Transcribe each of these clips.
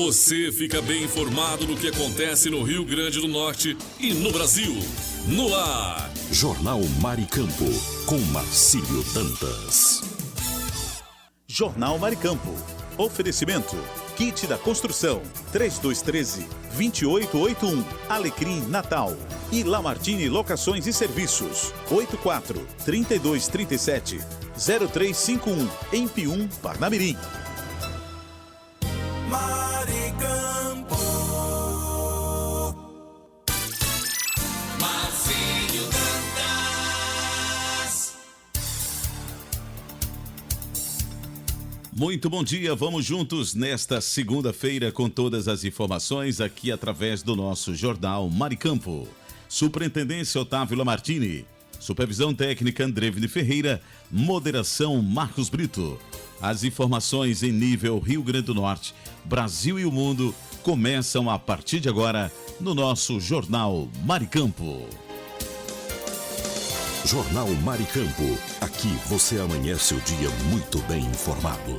Você fica bem informado do que acontece no Rio Grande do Norte e no Brasil. No ar, Jornal Maricampo, com Marcílio Dantas. Jornal Maricampo. Oferecimento. Kit da Construção. 3213-2881. Alecrim Natal. E Lamartine Locações e Serviços. 84-3237-0351. Em Pium, Parnamirim. Maricampo. Marcílio Dantas. Muito bom dia, vamos juntos nesta segunda-feira com todas as informações aqui através do nosso Jornal Maricampo. Superintendência Otávio Lamartine, Supervisão Técnica Andrevne Ferreira, Moderação Marcos Brito. As informações em nível Rio Grande do Norte, Brasil e o mundo começam a partir de agora no nosso Jornal Maricampo. Jornal Maricampo. Aqui você amanhece o dia muito bem informado.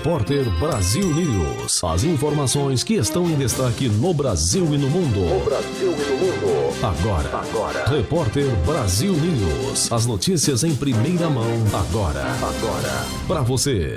Repórter Brasil News. As informações que estão em destaque no Brasil e no mundo. Agora. Repórter Brasil News. As notícias em primeira mão. Agora. Para você.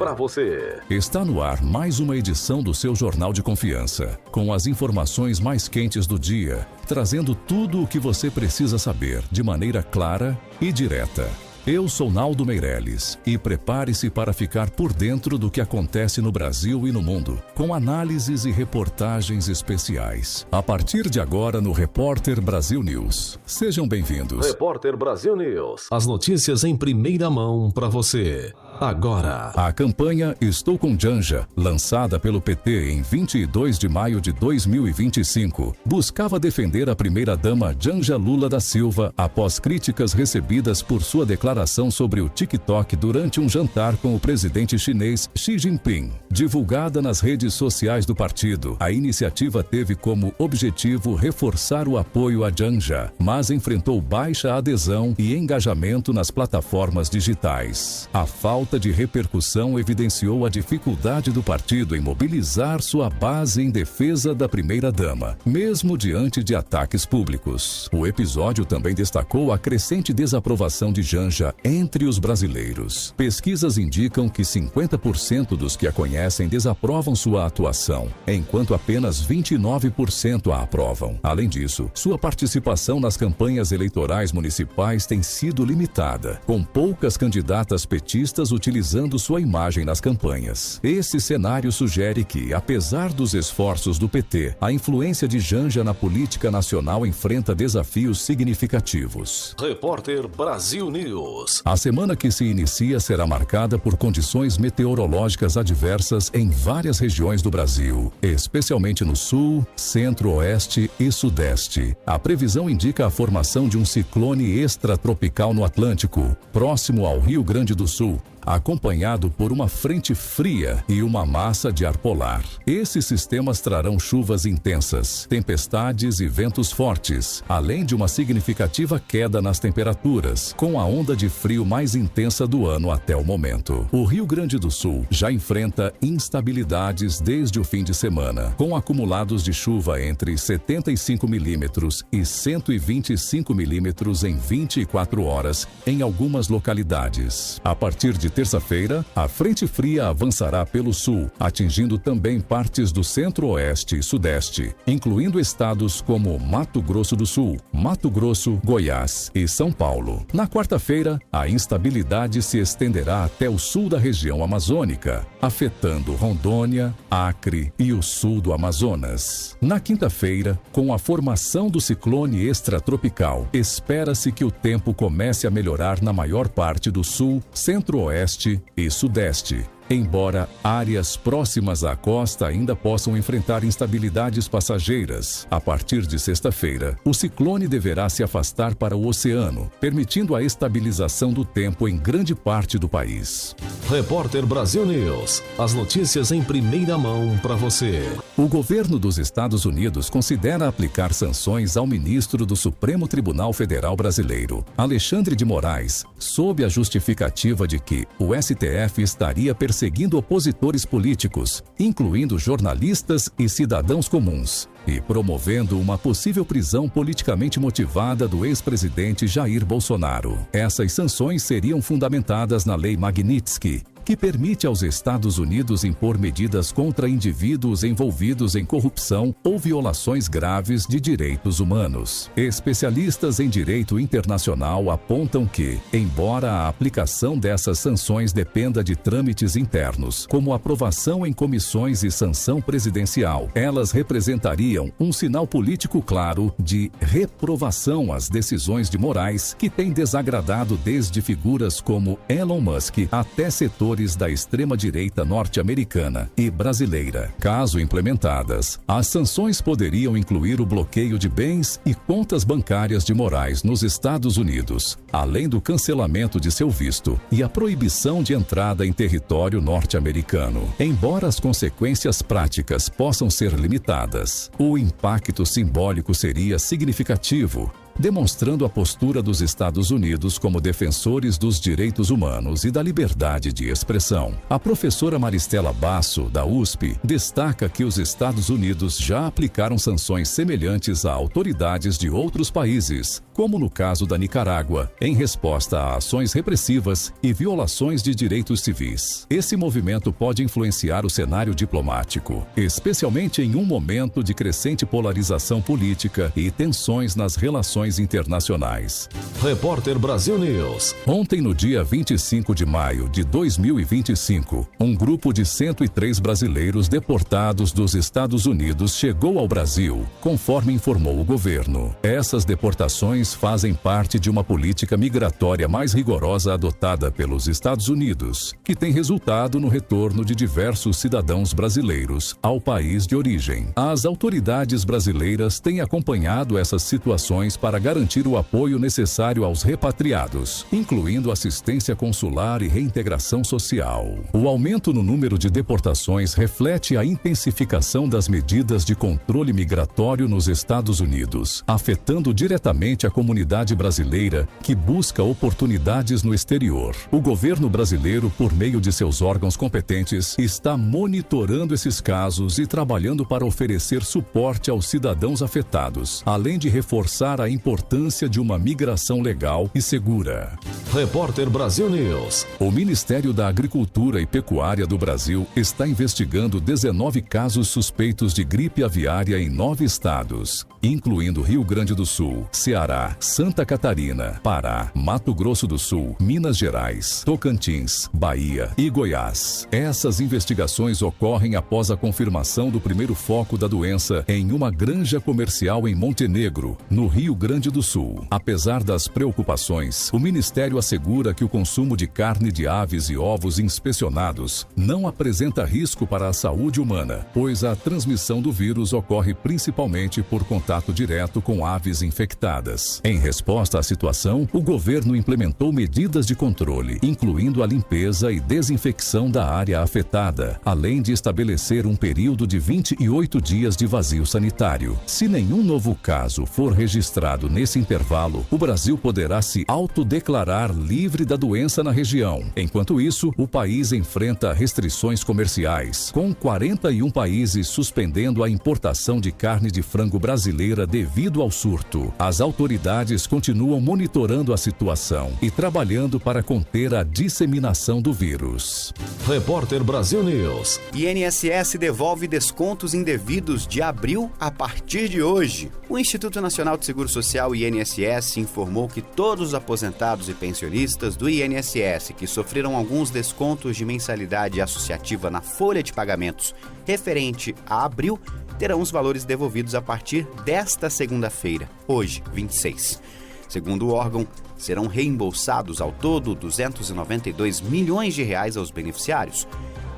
Está no ar mais uma edição do seu Jornal de Confiança, com as informações mais quentes do dia, trazendo tudo o que você precisa saber de maneira clara e direta. Eu sou Naldo Meireles e prepare-se para ficar por dentro do que acontece no Brasil e no mundo, com análises e reportagens especiais. A partir de agora no Repórter Brasil News. Sejam bem-vindos. Repórter Brasil News. As notícias em primeira mão para você. Agora. A campanha Estou com Janja, lançada pelo PT em 22 de maio de 2025, buscava defender a primeira-dama Janja Lula da Silva após críticas recebidas por sua declaração sobre o TikTok durante um jantar com o presidente chinês Xi Jinping. Divulgada nas redes sociais do partido, a iniciativa teve como objetivo reforçar o apoio a Janja, mas enfrentou baixa adesão e engajamento nas plataformas digitais. A falta de repercussão evidenciou a dificuldade do partido em mobilizar sua base em defesa da primeira-dama, mesmo diante de ataques públicos. O episódio também destacou a crescente desaprovação de Janja entre os brasileiros. Pesquisas indicam que 50% dos que a conhecem desaprovam sua atuação, enquanto apenas 29% a aprovam. Além disso, sua participação nas campanhas eleitorais municipais tem sido limitada, com poucas candidatas petistas utilizando sua imagem nas campanhas. Esse cenário sugere que, apesar dos esforços do PT, a influência de Janja na política nacional enfrenta desafios significativos. Repórter Brasil News. A semana que se inicia será marcada por condições meteorológicas adversas em várias regiões do Brasil, especialmente no sul, centro-oeste e sudeste. A previsão indica a formação de um ciclone extratropical no Atlântico, próximo ao Rio Grande do Sul, acompanhado por uma frente fria e uma massa de ar polar. Esses sistemas trarão chuvas intensas, tempestades e ventos fortes, além de uma significativa queda nas temperaturas, com a onda de frio mais intensa do ano até o momento. O Rio Grande do Sul já enfrenta instabilidades desde o fim de semana, com acumulados de chuva entre 75 milímetros e 125 milímetros em 24 horas em algumas localidades. A partir de terça-feira, a frente fria avançará pelo sul, atingindo também partes do centro-oeste e sudeste, incluindo estados como Mato Grosso do Sul, Mato Grosso, Goiás e São Paulo. Na quarta-feira, a instabilidade se estenderá até o sul da região amazônica, afetando Rondônia, Acre e o sul do Amazonas. Na quinta-feira, com a formação do ciclone extratropical, espera-se que o tempo comece a melhorar na maior parte do sul, centro-oeste e sudeste, embora áreas próximas à costa ainda possam enfrentar instabilidades passageiras. A partir de sexta-feira, o ciclone deverá se afastar para o oceano, permitindo a estabilização do tempo em grande parte do país. Repórter Brasil News. As notícias em primeira mão para você. O governo dos Estados Unidos considera aplicar sanções ao ministro do Supremo Tribunal Federal Brasileiro, Alexandre de Moraes, sob a justificativa de que o STF estaria perseguindo opositores políticos, incluindo jornalistas e cidadãos comuns, e promovendo uma possível prisão politicamente motivada do ex-presidente Jair Bolsonaro. Essas sanções seriam fundamentadas na Lei Magnitsky, que permite aos Estados Unidos impor medidas contra indivíduos envolvidos em corrupção ou violações graves de direitos humanos. Especialistas em direito internacional apontam que, embora a aplicação dessas sanções dependa de trâmites internos, como aprovação em comissões e sanção presidencial, elas representariam um sinal político claro de reprovação às decisões de Moraes, que tem desagradado desde figuras como Elon Musk até setores da extrema-direita norte-americana e brasileira. Caso implementadas, as sanções poderiam incluir o bloqueio de bens e contas bancárias de Moraes nos Estados Unidos, além do cancelamento de seu visto e a proibição de entrada em território norte-americano. Embora as consequências práticas possam ser limitadas, o impacto simbólico seria significativo, demonstrando a postura dos Estados Unidos como defensores dos direitos humanos e da liberdade de expressão. A professora Maristela Basso, da USP, destaca que os Estados Unidos já aplicaram sanções semelhantes a autoridades de outros países, como no caso da Nicarágua, em resposta a ações repressivas e violações de direitos civis. Esse movimento pode influenciar o cenário diplomático, especialmente em um momento de crescente polarização política e tensões nas relações internacionais. Repórter Brasil News. Ontem, no dia 25 de maio de 2025, um grupo de 103 brasileiros deportados dos Estados Unidos chegou ao Brasil, conforme informou o governo. Essas deportações fazem parte de uma política migratória mais rigorosa adotada pelos Estados Unidos, que tem resultado no retorno de diversos cidadãos brasileiros ao país de origem. As autoridades brasileiras têm acompanhado essas situações para garantir o apoio necessário aos repatriados, incluindo assistência consular e reintegração social. O aumento no número de deportações reflete a intensificação das medidas de controle migratório nos Estados Unidos, afetando diretamente a comunidade brasileira que busca oportunidades no exterior. O governo brasileiro, por meio de seus órgãos competentes, está monitorando esses casos e trabalhando para oferecer suporte aos cidadãos afetados, além de reforçar a importância de uma migração legal e segura. Repórter Brasil News. O Ministério da Agricultura e Pecuária do Brasil está investigando 19 casos suspeitos de gripe aviária em 9 estados, incluindo Rio Grande do Sul, Ceará, Santa Catarina, Pará, Mato Grosso do Sul, Minas Gerais, Tocantins, Bahia e Goiás. Essas investigações ocorrem após a confirmação do primeiro foco da doença em uma granja comercial em Montenegro, no Rio Grande do Sul. Apesar das preocupações, o Ministério assegura que o consumo de carne de aves e ovos inspecionados não apresenta risco para a saúde humana, pois a transmissão do vírus ocorre principalmente por contato direto com aves infectadas. Em resposta à situação, o governo implementou medidas de controle, incluindo a limpeza e desinfecção da área afetada, além de estabelecer um período de 28 dias de vazio sanitário. Se nenhum novo caso for registrado nesse intervalo, o Brasil poderá se autodeclarar livre da doença na região. Enquanto isso, o país enfrenta restrições comerciais, com 41 países suspendendo a importação de carne de frango brasileira devido ao surto. As autoridades continuam monitorando a situação e trabalhando para conter a disseminação do vírus. Repórter Brasil News. INSS devolve descontos indevidos de abril a partir de hoje. O Instituto Nacional de Seguro Social, INSS, informou que todos os aposentados e pensionistas do INSS que sofreram alguns descontos de mensalidade associativa na folha de pagamentos referente a abril terão os valores devolvidos a partir desta segunda-feira, hoje, 26. Segundo o órgão, serão reembolsados ao todo R$ 292 milhões aos beneficiários.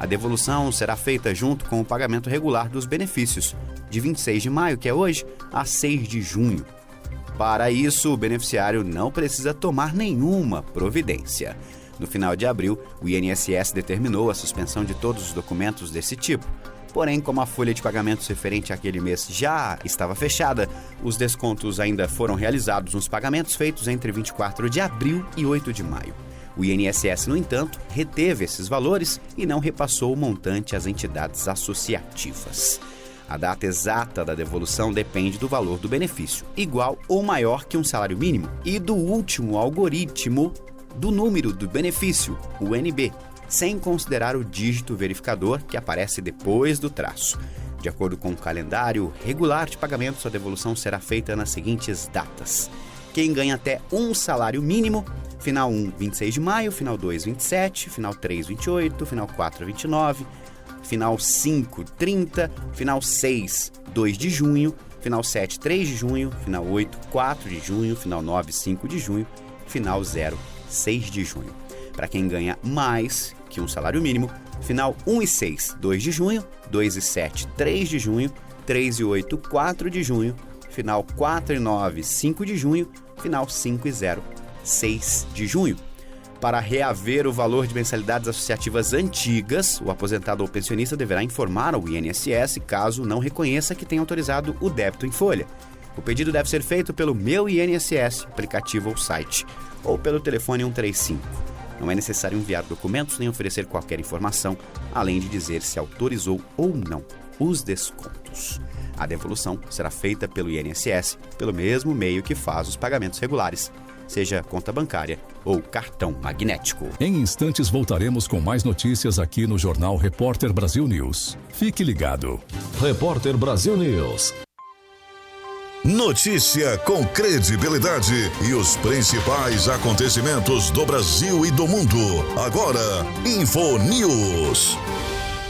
A devolução será feita junto com o pagamento regular dos benefícios, de 26 de maio, que é hoje, a 6 de junho. Para isso, o beneficiário não precisa tomar nenhuma providência. No final de abril, o INSS determinou a suspensão de todos os documentos desse tipo. Porém, como a folha de pagamentos referente àquele mês já estava fechada, os descontos ainda foram realizados nos pagamentos feitos entre 24 de abril e 8 de maio. O INSS, no entanto, reteve esses valores e não repassou o montante às entidades associativas. A data exata da devolução depende do valor do benefício, igual ou maior que um salário mínimo, e do último algoritmo do número do benefício, o NB, sem considerar o dígito verificador que aparece depois do traço. De acordo com o calendário regular de pagamentos, a devolução será feita nas seguintes datas. Quem ganha até um salário mínimo, final 1, 26 de maio, final 2, 27, final 3, 28, final 4, 29, final 5, 30, final 6, 2 de junho, final 7, 3 de junho, final 8, 4 de junho, final 9, 5 de junho, final 0, 6 de junho. Para quem ganha mais que um salário mínimo, final 1 e 6, 2 de junho, 2 e 7, 3 de junho, 3 e 8, 4 de junho, final 4 e 9, 5 de junho, final 5 e 0, 6 de junho. Para reaver o valor de mensalidades associativas antigas, o aposentado ou pensionista deverá informar ao INSS caso não reconheça que tenha autorizado o débito em folha. O pedido deve ser feito pelo Meu INSS, aplicativo ou site, ou pelo telefone 135. Não é necessário enviar documentos nem oferecer qualquer informação, além de dizer se autorizou ou não os descontos. A devolução será feita pelo INSS pelo mesmo meio que faz os pagamentos regulares, seja conta bancária ou cartão magnético. Em instantes voltaremos com mais notícias aqui no Jornal Repórter Brasil News. Fique ligado. Repórter Brasil News. Notícia com credibilidade e os principais acontecimentos do Brasil e do mundo. Agora, Info News.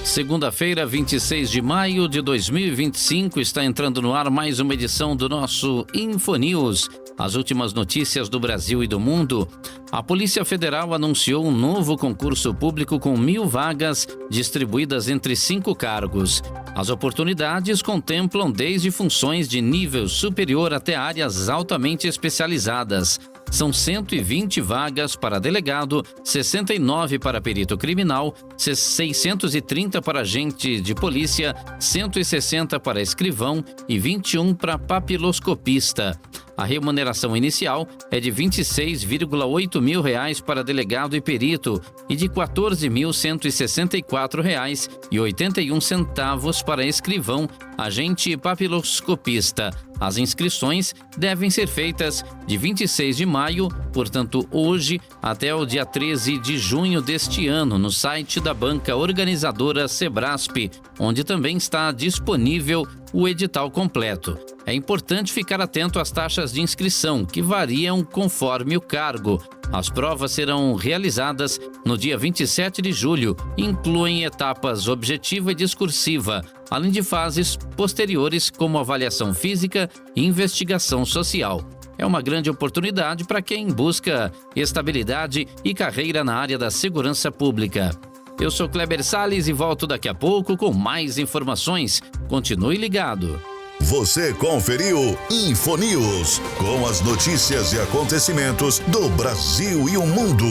Segunda-feira, 26 de maio de 2025, está entrando no ar mais uma edição do nosso Info News. As últimas notícias do Brasil e do mundo. A Polícia Federal anunciou um novo concurso público com 1.000 vagas distribuídas entre 5 cargos. As oportunidades contemplam desde funções de nível superior até áreas altamente especializadas. São 120 vagas para delegado, 69 para perito criminal, 630 para agente de polícia, 160 para escrivão e 21 para papiloscopista. A remuneração inicial é de R$ 26,8 mil para delegado e perito e de R$ 14.164,81 para escrivão, agente e papiloscopista. As inscrições devem ser feitas de 26 de maio, portanto hoje, até o dia 13 de junho deste ano, no site da banca organizadora Sebrasp, onde também está disponível o edital completo. É importante ficar atento às taxas de inscrição, que variam conforme o cargo. As provas serão realizadas no dia 27 de julho e incluem etapas objetiva e discursiva, além de fases posteriores como avaliação física e investigação social. É uma grande oportunidade para quem busca estabilidade e carreira na área da segurança pública. Eu sou Kleber Salles e volto daqui a pouco com mais informações. Continue ligado. Você conferiu Info News, com as notícias e acontecimentos do Brasil e o mundo.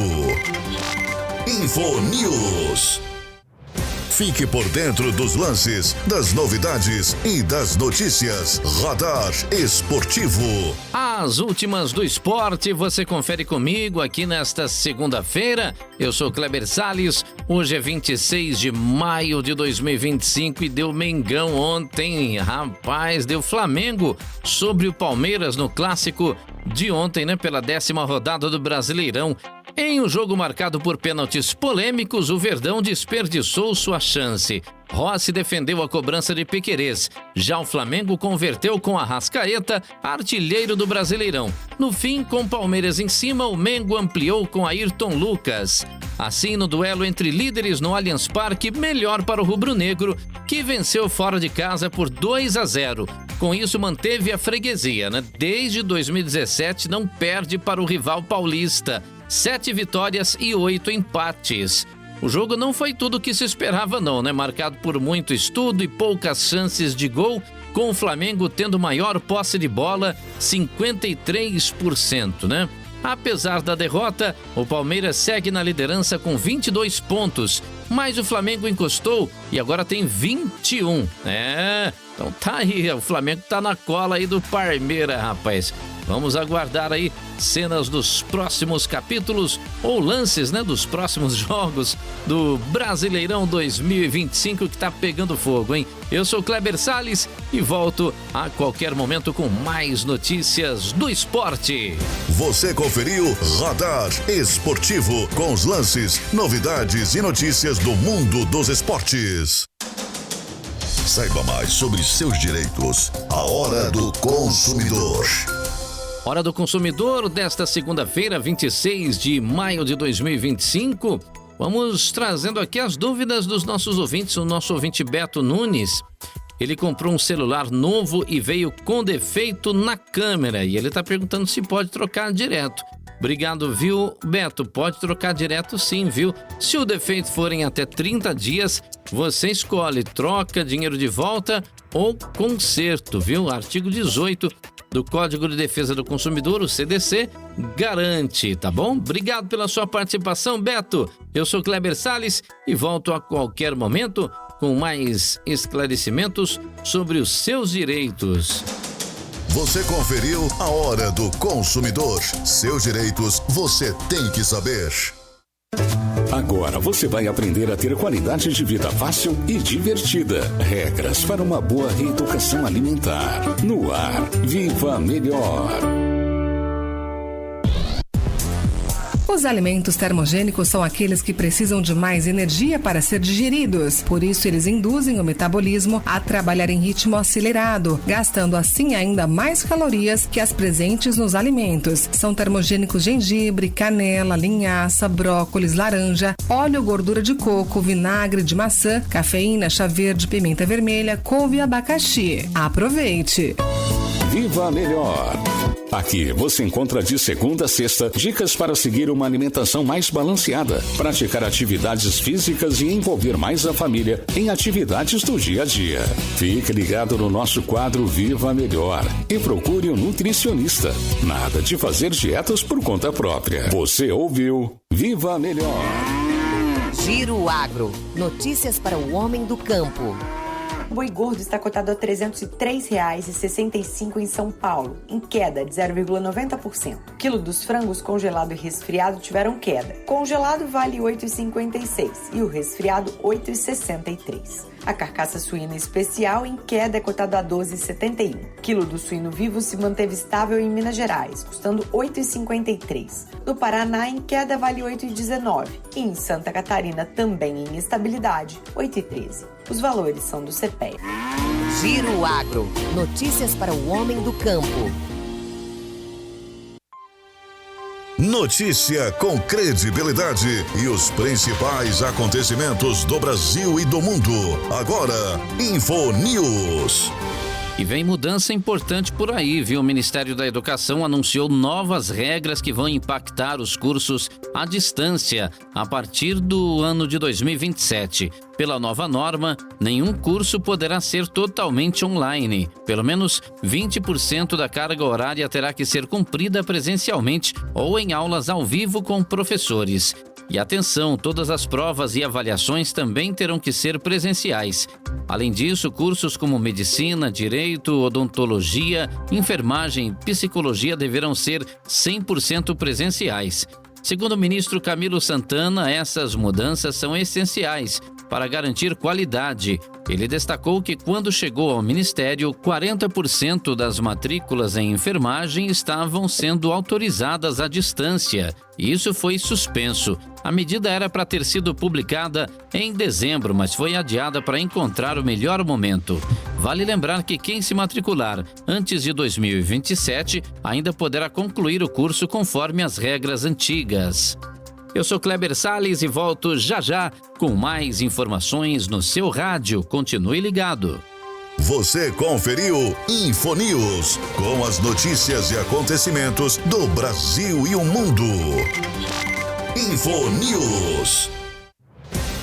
Info News. Fique por dentro dos lances, das novidades e das notícias. Radar Esportivo. As últimas do esporte você confere comigo aqui nesta segunda-feira. Eu sou Kleber Salles. Hoje é 26 de maio de 2025 e deu Mengão ontem. Rapaz, deu Flamengo sobre o Palmeiras no clássico de ontem, né? Pela 10ª rodada do Brasileirão. Em um jogo marcado por pênaltis polêmicos, o Verdão desperdiçou sua chance. Rossi defendeu a cobrança de Piquerez. Já o Flamengo converteu com Arrascaeta, artilheiro do Brasileirão. No fim, com Palmeiras em cima, o Mengo ampliou com Ayrton Lucas. Assim, no duelo entre líderes no Allianz Parque, melhor para o rubro-negro, que venceu fora de casa por 2-0. Com isso, manteve a freguesia, né? Desde 2017, não perde para o rival paulista. 7 vitórias e 8 empates. O jogo não foi tudo o que se esperava não, né? Marcado por muito estudo e poucas chances de gol, com o Flamengo tendo maior posse de bola, 53%, né? Apesar da derrota, o Palmeiras segue na liderança com 22 pontos, mas o Flamengo encostou e agora tem 21. Então tá aí, o Flamengo tá na cola aí do Palmeiras, rapaz. Vamos aguardar aí cenas dos próximos capítulos ou lances, né, dos próximos jogos do Brasileirão 2025 que tá pegando fogo, hein? Eu sou Kleber Salles e volto a qualquer momento com mais notícias do esporte. Você conferiu Radar Esportivo com os lances, novidades e notícias do mundo dos esportes. Saiba mais sobre seus direitos. A Hora do Consumidor. Hora do Consumidor desta segunda-feira, 26 de maio de 2025. Vamos trazendo aqui as dúvidas dos nossos ouvintes. O nosso ouvinte Beto Nunes, ele comprou um celular novo e veio com defeito na câmera. E ele está perguntando se pode trocar direto. Obrigado, viu, Beto? Pode trocar direto sim, viu? Se o defeito for em até 30 dias, você escolhe troca, dinheiro de volta ou conserto, viu? Artigo 18 do Código de Defesa do Consumidor, o CDC, garante, tá bom? Obrigado pela sua participação, Beto. Eu sou Kleber Salles e volto a qualquer momento com mais esclarecimentos sobre os seus direitos. Você conferiu a Hora do Consumidor. Seus direitos você tem que saber. Agora você vai aprender a ter qualidade de vida fácil e divertida. Regras para uma boa reeducação alimentar. No ar, Viva Melhor. Os alimentos termogênicos são aqueles que precisam de mais energia para ser digeridos. Por isso, eles induzem o metabolismo a trabalhar em ritmo acelerado, gastando assim ainda mais calorias que as presentes nos alimentos. São termogênicos gengibre, canela, linhaça, brócolis, laranja, óleo, gordura de coco, vinagre de maçã, cafeína, chá verde, pimenta vermelha, couve e abacaxi. Aproveite! Viva Melhor. Aqui você encontra de segunda a sexta dicas para seguir uma alimentação mais balanceada, praticar atividades físicas e envolver mais a família em atividades do dia a dia. Fique ligado no nosso quadro Viva Melhor e procure um nutricionista. Nada de fazer dietas por conta própria. Você ouviu Viva Melhor. Giro Agro. Notícias para o homem do campo. O boi gordo está cotado a R$ 303,65 em São Paulo, em queda de 0,90%. O quilo dos frangos congelado e resfriado tiveram queda. Congelado vale R$ 8,56 e o resfriado R$ 8,63. A carcaça suína especial em queda é cotada a R$ 12,71. O quilo do suíno vivo se manteve estável em Minas Gerais, custando R$ 8,53. No Paraná, em queda vale R$ 8,19. E em Santa Catarina, também em estabilidade, R$ 8,13. Os valores são do CPEA. Giro Agro. Notícias para o homem do campo. Notícia com credibilidade e os principais acontecimentos do Brasil e do mundo. Agora, Info News. E vem mudança importante por aí, viu? O Ministério da Educação anunciou novas regras que vão impactar os cursos à distância a partir do ano de 2027. Pela nova norma, nenhum curso poderá ser totalmente online. Pelo menos 20% da carga horária terá que ser cumprida presencialmente ou em aulas ao vivo com professores. E atenção, todas as provas e avaliações também terão que ser presenciais. Além disso, cursos como medicina, direito, odontologia, enfermagem e psicologia deverão ser 100% presenciais. Segundo o ministro Camilo Santana, essas mudanças são essenciais para garantir qualidade. Ele destacou que quando chegou ao Ministério, 40% das matrículas em enfermagem estavam sendo autorizadas à distância. Isso foi suspenso. A medida era para ter sido publicada em dezembro, mas foi adiada para encontrar o melhor momento. Vale lembrar que quem se matricular antes de 2027 ainda poderá concluir o curso conforme as regras antigas. Eu sou Kleber Salles e volto já já com mais informações no seu rádio. Continue ligado. Você conferiu Info News, com as notícias e acontecimentos do Brasil e o mundo. Info News.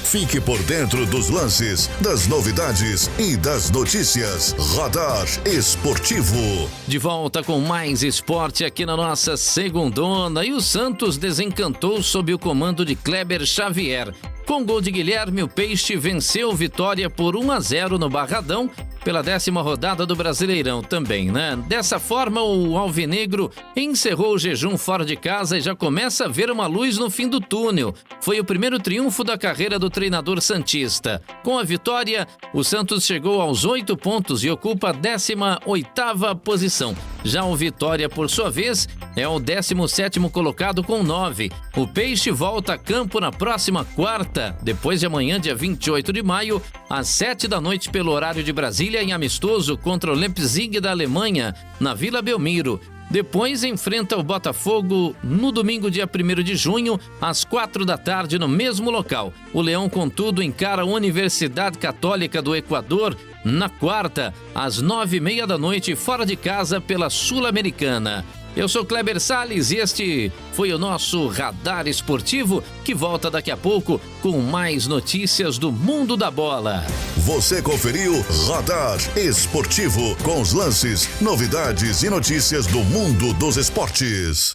Fique por dentro dos lances, das novidades e das notícias. Radar Esportivo. De volta com mais esporte aqui na nossa segundona. E o Santos desencantou sob o comando de Kleber Xavier. Com gol de Guilherme, o Peixe venceu Vitória por 1-0 no Barradão, pela 10ª rodada do Brasileirão também, né? Dessa forma, o Alvinegro encerrou o jejum fora de casa e já começa a ver uma luz no fim do túnel. Foi o primeiro triunfo da carreira do treinador santista. Com a vitória, o Santos chegou aos 8 pontos e ocupa a 18ª posição. Já o Vitória, por sua vez, é o 17º colocado com 9. O Peixe volta a campo na próxima quarta, depois de amanhã, dia 28 de maio, às 7 da noite pelo horário de Brasília, em amistoso contra o Leipzig da Alemanha, na Vila Belmiro. Depois enfrenta o Botafogo no domingo, dia 1º de junho, às 4 da tarde, no mesmo local. O Leão, contudo, encara a Universidade Católica do Equador na quarta, às 9h30 da noite, fora de casa, pela Sul-Americana. Eu sou Kleber Salles e este foi o nosso Radar Esportivo, que volta daqui a pouco com mais notícias do mundo da bola. Você conferiu Radar Esportivo, com os lances, novidades e notícias do mundo dos esportes.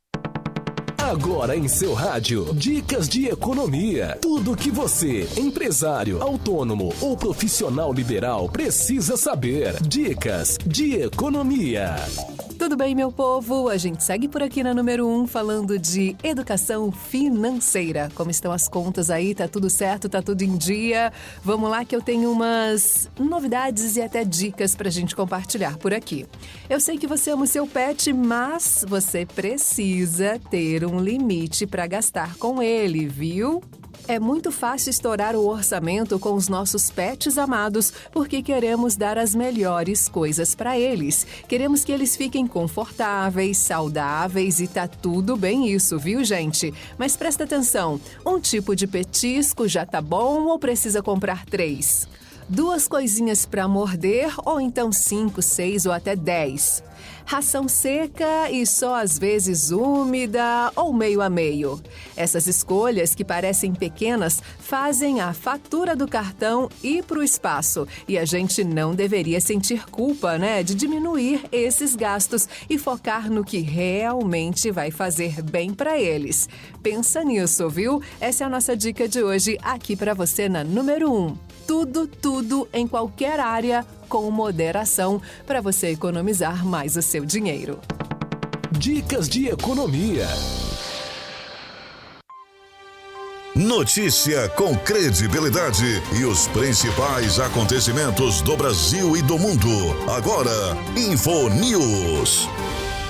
Agora em seu rádio, dicas de economia. Tudo que você, empresário, autônomo ou profissional liberal, precisa saber. Dicas de economia. Tudo bem, meu povo? A gente segue por aqui na número 1 falando de educação financeira. Como estão as contas aí? Tá tudo certo? Tá tudo em dia? Vamos lá que eu tenho umas novidades e até dicas pra gente compartilhar por aqui. Eu sei que você ama o seu pet, mas você precisa ter um limite para gastar com ele, viu? É muito fácil estourar o orçamento com os nossos pets amados porque queremos dar as melhores coisas para eles. Queremos que eles fiquem confortáveis, saudáveis e tá tudo bem isso, viu, gente? Mas presta atenção, um tipo de petisco já tá bom ou precisa comprar 3? 2 coisinhas para morder ou então 5, 6 ou até 10? Ração seca e só às vezes úmida ou meio a meio? Essas escolhas que parecem pequenas fazem a fatura do cartão ir para o espaço e a gente não deveria sentir culpa, né, de diminuir esses gastos e focar no que realmente vai fazer bem para eles. Pensa nisso, viu? Essa é a nossa dica de hoje aqui para você na número 1. Tudo em qualquer área com moderação para você economizar mais o seu dinheiro. Dicas de economia. Notícia com credibilidade e os principais acontecimentos do Brasil e do mundo. Agora, Info News.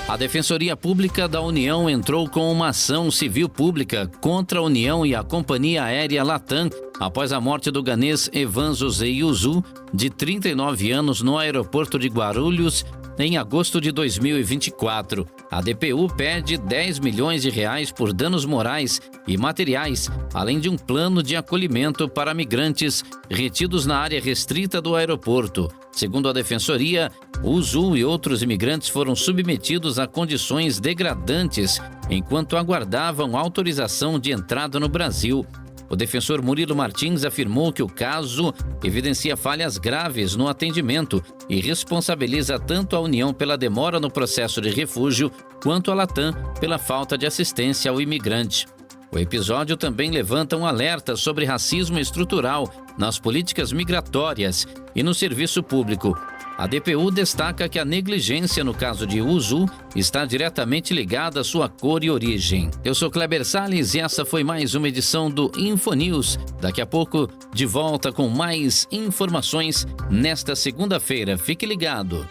A Defensoria Pública da União entrou com uma ação civil pública contra a União e a Companhia Aérea Latam após a morte do ganês Evan José Yuzu, de 39 anos, no aeroporto de Guarulhos, em agosto de 2024. A DPU pede 10 milhões de reais por danos morais e materiais, além de um plano de acolhimento para migrantes retidos na área restrita do aeroporto. Segundo a Defensoria, o Yuzu e outros imigrantes foram submetidos a condições degradantes enquanto aguardavam autorização de entrada no Brasil. O defensor Murilo Martins afirmou que o caso evidencia falhas graves no atendimento e responsabiliza tanto a União pela demora no processo de refúgio quanto a Latam pela falta de assistência ao imigrante. O episódio também levanta um alerta sobre racismo estrutural nas políticas migratórias e no serviço público. A DPU destaca que a negligência no caso de Yuzu está diretamente ligada à sua cor e origem. Eu sou Kleber Salles e essa foi mais uma edição do Infonews. Daqui a pouco, de volta com mais informações nesta segunda-feira. Fique ligado.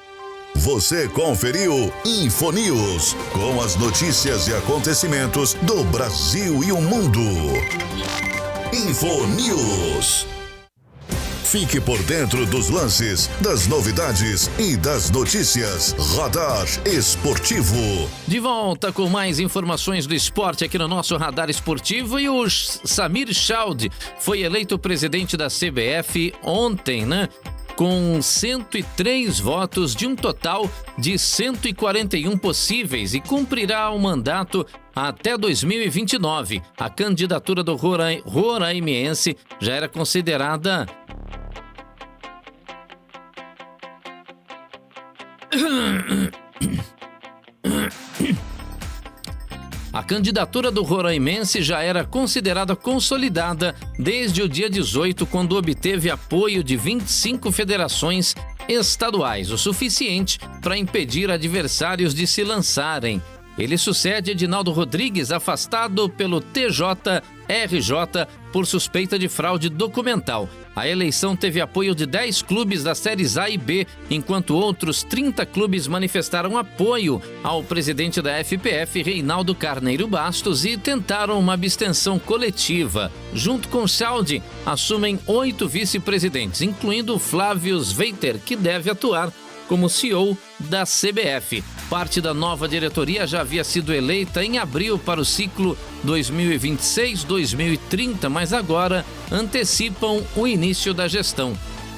Você conferiu Infonews, com as notícias e acontecimentos do Brasil e o mundo. Infonews. Fique por dentro dos lances, das novidades e das notícias. Radar Esportivo. De volta com mais informações do esporte aqui no nosso Radar Esportivo. E o Samir Chaud foi eleito presidente da CBF ontem, né? Com 103 votos de um total de 141 possíveis e cumprirá o mandato Até 2029, a candidatura do roraimense já era considerada A candidatura do roraimense já era considerada consolidada desde o dia 18, quando obteve apoio de 25 federações estaduais, o suficiente para impedir adversários de se lançarem. Ele sucede Edinaldo Rodrigues, afastado pelo TJRJ por suspeita de fraude documental. A eleição teve apoio de 10 clubes das séries A e B, enquanto outros 30 clubes manifestaram apoio ao presidente da FPF, Reinaldo Carneiro Bastos, e tentaram uma abstenção coletiva. Junto com Saldi, assumem 8 vice-presidentes, incluindo Flávio Sveiter, que deve atuar como CEO da CBF. Parte da nova diretoria já havia sido eleita em abril para o ciclo 2026-2030, mas agora antecipam o início da gestão.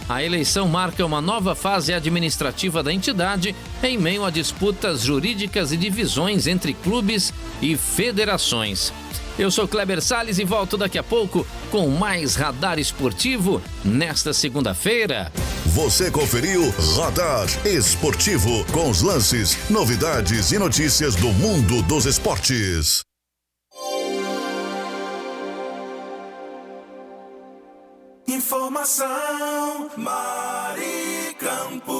A eleição marca uma nova fase administrativa da entidade em meio a disputas jurídicas e divisões entre clubes e federações. Eu sou Kleber Salles e volto daqui a pouco com mais Radar Esportivo nesta segunda-feira. Você conferiu Radar Esportivo com os lances, novidades e notícias do mundo dos esportes. Informação Maricampo.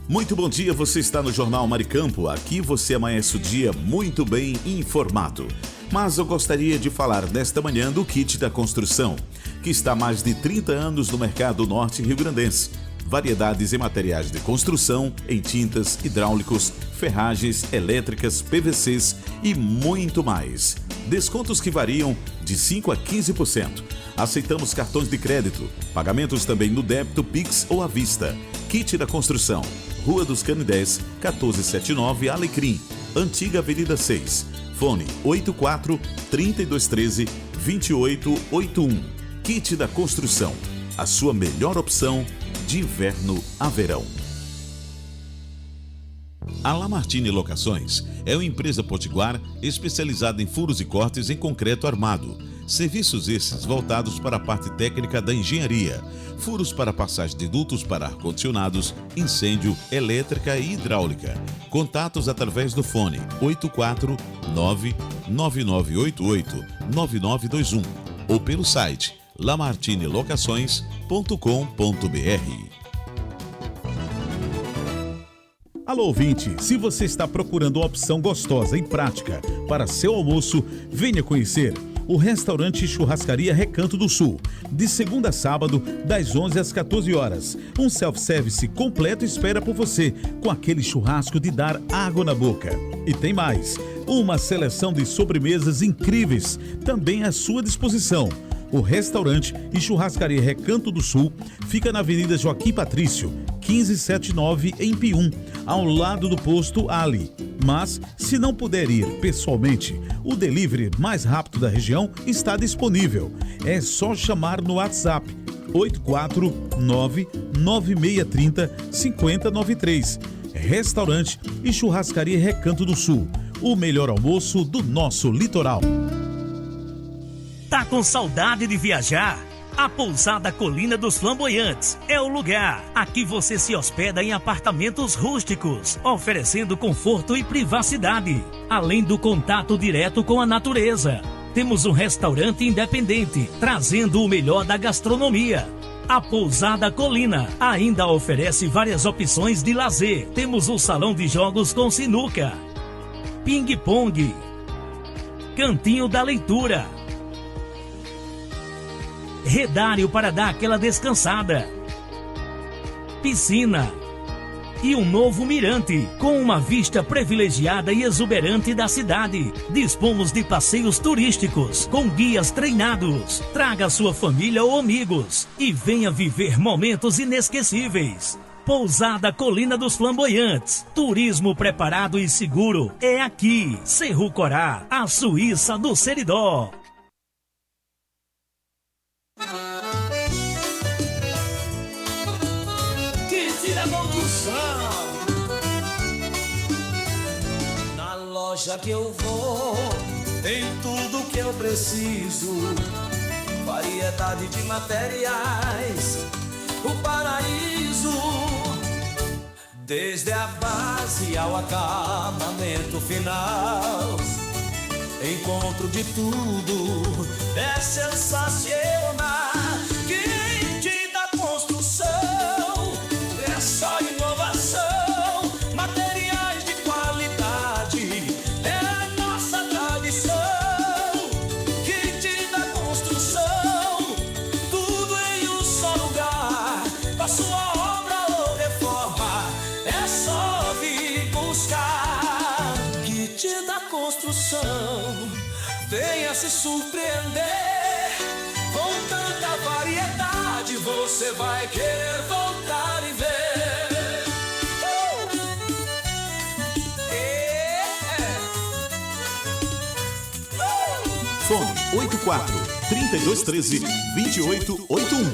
Muito bom dia, você está no Jornal Maricampo. Aqui você amanhece o dia muito bem informado. Mas eu gostaria de falar nesta manhã do Kit da Construção, que está há mais de 30 anos no mercado norte rio-grandense. Variedades em materiais de construção, em tintas, hidráulicos, ferragens, elétricas, PVCs e muito mais. Descontos que variam de 5% a 15%. Aceitamos cartões de crédito, pagamentos também no débito, Pix ou à vista. Kit da Construção, Rua dos Canidés, 1479 Alecrim, Antiga Avenida 6. Fone 84-3213-2881. Kit da Construção, a sua melhor opção de inverno a verão. A Lamartine Locações é uma empresa potiguar especializada em furos e cortes em concreto armado. Serviços esses voltados para a parte técnica da engenharia. Furos para passagem de dutos para ar-condicionados, incêndio, elétrica e hidráulica. Contatos através do fone 849-9988-9921 ou pelo site lamartinelocações.com.br. Alô, ouvinte, se você está procurando uma opção gostosa e prática para seu almoço, venha conhecer o restaurante Churrascaria Recanto do Sul, de segunda a sábado, das 11 às 14 horas. Um self-service completo espera por você, com aquele churrasco de dar água na boca. E tem mais, uma seleção de sobremesas incríveis também à sua disposição. O restaurante e churrascaria Recanto do Sul fica na Avenida Joaquim Patrício, 1579, em Pium, ao lado do posto Ali. Mas, se não puder ir pessoalmente, o delivery mais rápido da região está disponível. É só chamar no WhatsApp 849-9630-5093. Restaurante e churrascaria Recanto do Sul, o melhor almoço do nosso litoral. Tá com saudade de viajar? A Pousada Colina dos Flamboyantes é o lugar. Aqui você se hospeda em apartamentos rústicos, oferecendo conforto e privacidade, além do contato direto com a natureza. Temos um restaurante independente, trazendo o melhor da gastronomia. A Pousada Colina ainda oferece várias opções de lazer. Temos um salão de jogos com sinuca, ping-pong, cantinho da leitura, redário para dar aquela descansada, piscina e um novo mirante com uma vista privilegiada e exuberante da cidade. Dispomos de passeios turísticos com guias treinados. Traga sua família ou amigos e venha viver momentos inesquecíveis. Pousada Colina dos Flamboyantes. Turismo preparado e seguro é aqui. Cerro Corá, a Suíça do Seridó. Que tira a mão do chão. loja que eu vou, tem tudo que eu preciso. Variedade de materiais, o paraíso. Desde a base ao acabamento final, encontro de tudo, é sensacional. Quem te dá construção, é só inovação, materiais de qualidade, é a nossa tradição. Quem te dá construção, tudo em um só lugar, pra sua obra ou reforma, é só vir buscar. Kit da construção, venha se surpreender. Com tanta variedade, você vai querer voltar e ver. Fone 84-3213-2881.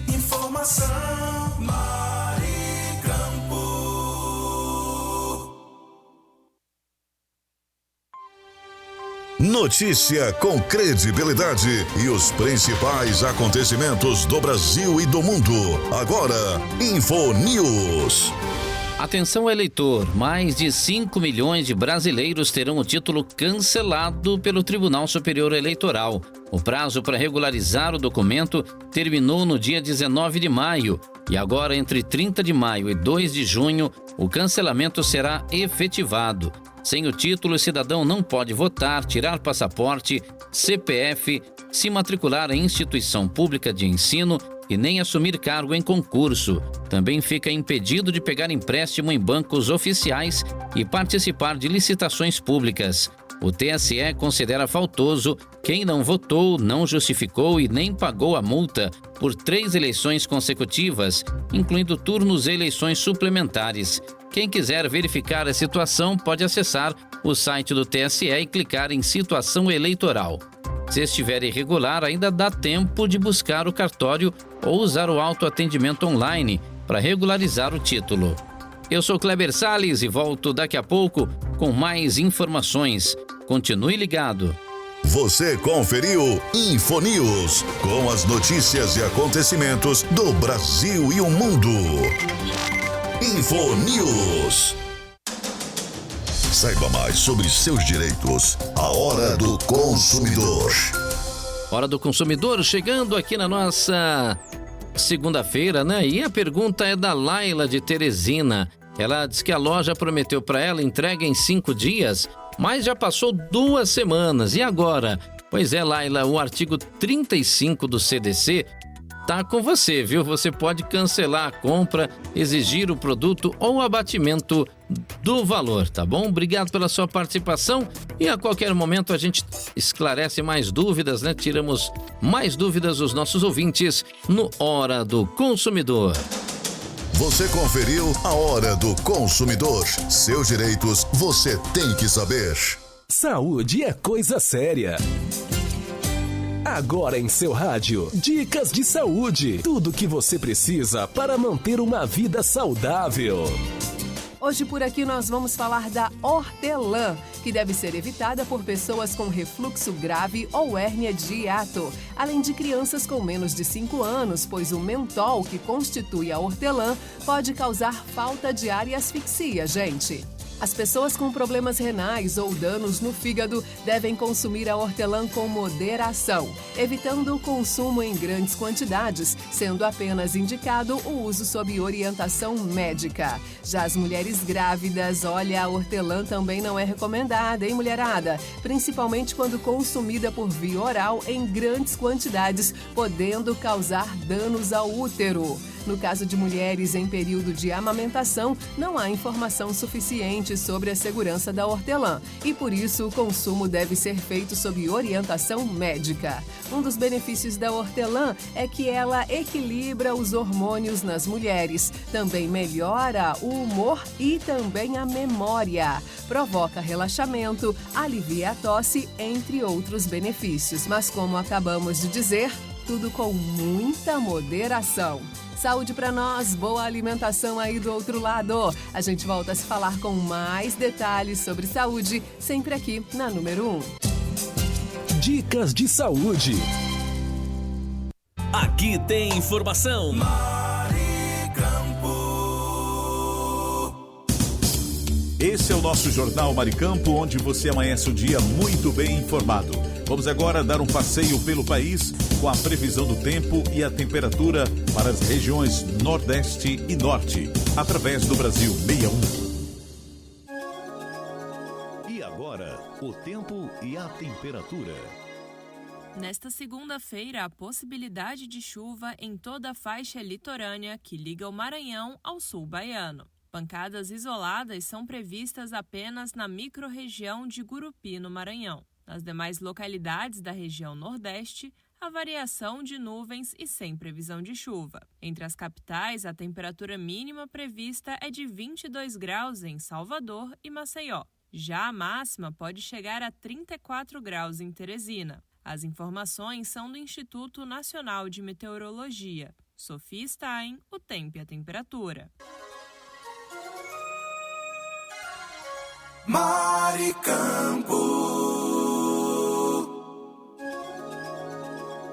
Informação Maricampo. Notícia com credibilidade e os principais acontecimentos do Brasil e do mundo. Agora, Info News. Atenção, eleitor, mais de 5 milhões de brasileiros terão o título cancelado pelo Tribunal Superior Eleitoral. O prazo para regularizar o documento terminou no dia 19 de maio e agora, entre 30 de maio e 2 de junho, o cancelamento será efetivado. Sem o título, o cidadão não pode votar, tirar passaporte, CPF, se matricular em instituição pública de ensino e nem assumir cargo em concurso. Também fica impedido de pegar empréstimo em bancos oficiais e participar de licitações públicas. O TSE considera faltoso quem não votou, não justificou e nem pagou a multa por 3 eleições consecutivas, incluindo turnos e eleições suplementares. Quem quiser verificar a situação pode acessar o site do TSE e clicar em Situação Eleitoral. Se estiver irregular, ainda dá tempo de buscar o cartório ou usar o autoatendimento online para regularizar o título. Eu sou Kleber Salles e volto daqui a pouco com mais informações. Continue ligado. Você conferiu Info News, com as notícias e acontecimentos do Brasil e o mundo. Info News. Saiba mais sobre seus direitos. A Hora do Consumidor. Hora do Consumidor chegando aqui na nossa segunda-feira, né? E a pergunta é da Laila de Teresina. Ela diz que a loja prometeu para ela entrega em 5 dias, mas já passou 2 semanas. E agora? Pois é, Laila, o artigo 35 do CDC tá com você, viu? Você pode cancelar a compra, exigir o produto ou abatimento do valor, tá bom? Obrigado pela sua participação e a qualquer momento a gente esclarece mais dúvidas, né? Tiramos mais dúvidas dos nossos ouvintes no Hora do Consumidor. Você conferiu a Hora do Consumidor. Seus direitos você tem que saber. Saúde é coisa séria. Agora em seu rádio, dicas de saúde. Tudo o que você precisa para manter uma vida saudável. Hoje por aqui nós vamos falar da hortelã, que deve ser evitada por pessoas com refluxo grave ou hérnia de hiato, além de crianças com menos de 5 anos, pois o mentol que constitui a hortelã pode causar falta de ar e asfixia, gente. As pessoas com problemas renais ou danos no fígado devem consumir a hortelã com moderação, evitando o consumo em grandes quantidades, sendo apenas indicado o uso sob orientação médica. Já as mulheres grávidas, olha, a hortelã também não é recomendada, hein, mulherada? Principalmente quando consumida por via oral em grandes quantidades, podendo causar danos ao útero. No caso de mulheres em período de amamentação, não há informação suficiente sobre a segurança da hortelã e, por isso, o consumo deve ser feito sob orientação médica. Um dos benefícios da hortelã é que ela equilibra os hormônios nas mulheres, também melhora o humor e também a memória, provoca relaxamento, alivia a tosse, entre outros benefícios. Mas, como acabamos de dizer, tudo com muita moderação. Saúde para nós, boa alimentação aí do outro lado. A gente volta a se falar com mais detalhes sobre saúde, sempre aqui na número 1. Dicas de saúde. Aqui tem informação. Esse é o nosso Jornal Maricampo, onde você amanhece o dia muito bem informado. Vamos agora dar um passeio pelo país com a previsão do tempo e a temperatura para as regiões Nordeste e Norte, através do Brasil 61. E agora, o tempo e a temperatura. Nesta segunda-feira, a possibilidade de chuva em toda a faixa litorânea que liga o Maranhão ao sul baiano. Pancadas isoladas são previstas apenas na microrregião de Gurupi, no Maranhão. Nas demais localidades da região Nordeste, a variação de nuvens e sem previsão de chuva. Entre as capitais, a temperatura mínima prevista é de 22 graus em Salvador e Maceió. Já a máxima pode chegar a 34 graus em Teresina. As informações são do Instituto Nacional de Meteorologia. Sofia Stein, o tempo e a temperatura. Maricampo.